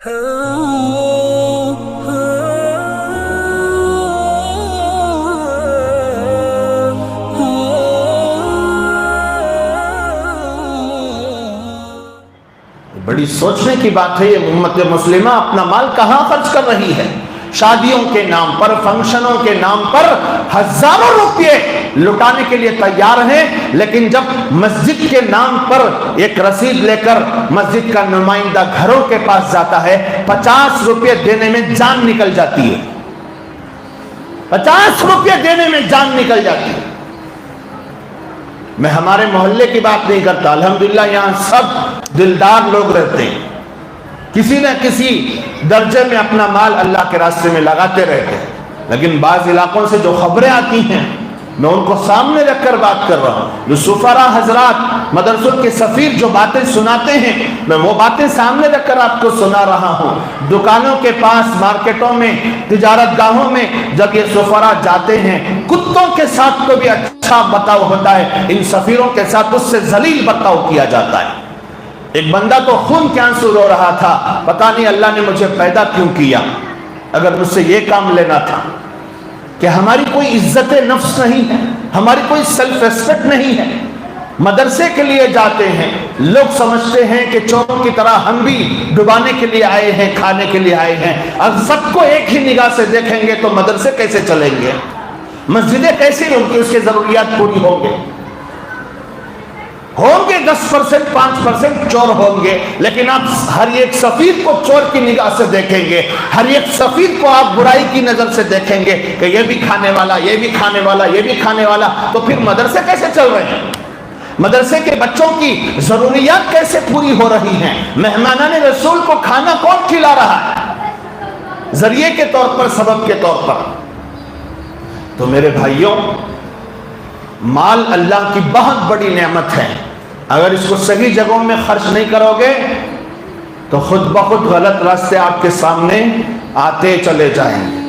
بڑی سوچنے کی بات ہے، یہ امت مسلمہ اپنا مال کہاں خرچ کر رہی ہے؟ شادیوں کے نام پر، فنکشنوں کے نام پر ہزاروں روپے لٹانے کے لیے تیار ہیں، لیکن جب مسجد کے نام پر ایک رسید لے کر مسجد کا نمائندہ گھروں کے پاس جاتا ہے، 50 روپے دینے میں جان نکل جاتی ہے، 50 روپے دینے میں جان نکل جاتی ہے۔ میں ہمارے محلے کی بات نہیں کرتا، الحمدللہ یہاں سب دلدار لوگ رہتے ہیں، کسی نہ کسی درجے میں اپنا مال اللہ کے راستے میں لگاتے رہتے ہیں، لیکن بعض علاقوں سے جو خبریں آتی ہیں میں ان کو سامنے رکھ کر بات کر رہا ہوں۔ جو سفراء حضرات، مدرسوں کے سفیر جو باتیں سناتے ہیں، میں وہ باتیں سامنے رکھ کر آپ کو سنا رہا ہوں۔ دکانوں کے پاس، مارکیٹوں میں، تجارت گاہوں میں جب یہ سفراء جاتے ہیں، کتوں کے ساتھ تو بھی اچھا برتاؤ ہوتا ہے، ان سفیروں کے ساتھ اس سے ذلیل برتاؤ کیا جاتا ہے۔ ایک بندہ تو خون کے آنسو رو رہا تھا، پتہ نہیں اللہ نے مجھے پیدا کیوں کیا، اگر مجھ سے یہ کام لینا تھا کہ ہماری کوئی عزت نفس نہیں ہے، ہماری کوئی سیلف ریسپیکٹ نہیں ہے۔ مدرسے کے لیے جاتے ہیں، لوگ سمجھتے ہیں کہ چوروں کی طرح ہم بھی ڈبانے کے لیے آئے ہیں، کھانے کے لیے آئے ہیں، اب سب کو ایک ہی نگاہ سے دیکھیں گے تو مدرسے کیسے چلیں گے، مسجدیں کیسے ان کی اس کی ضروریات پوری ہوں گے؟ ہوں گے 10%، 5% چور ہوں گے، لیکن آپ ہر ایک سفیر کو چور کی نگاہ سے دیکھیں گے، ہر ایک سفیر کو آپ برائی کی نظر سے دیکھیں گے کہ یہ بھی کھانے والا، یہ بھی کھانے والا، یہ بھی کھانے والا، تو پھر مدرسے کیسے چل رہے ہیں؟ مدرسے کے بچوں کی ضروریات کیسے پوری ہو رہی ہیں؟ مہمانان رسول کو کھانا کون کھلا رہا ہے؟ ذریعے کے طور پر، سبب کے طور پر۔ تو میرے بھائیوں، مال اللہ کی بہت بڑی نعمت ہے، اگر اس کو صحیح جگہوں میں خرچ نہیں کرو گے تو خود بخود غلط راستے آپ کے سامنے آتے چلے جائیں گے۔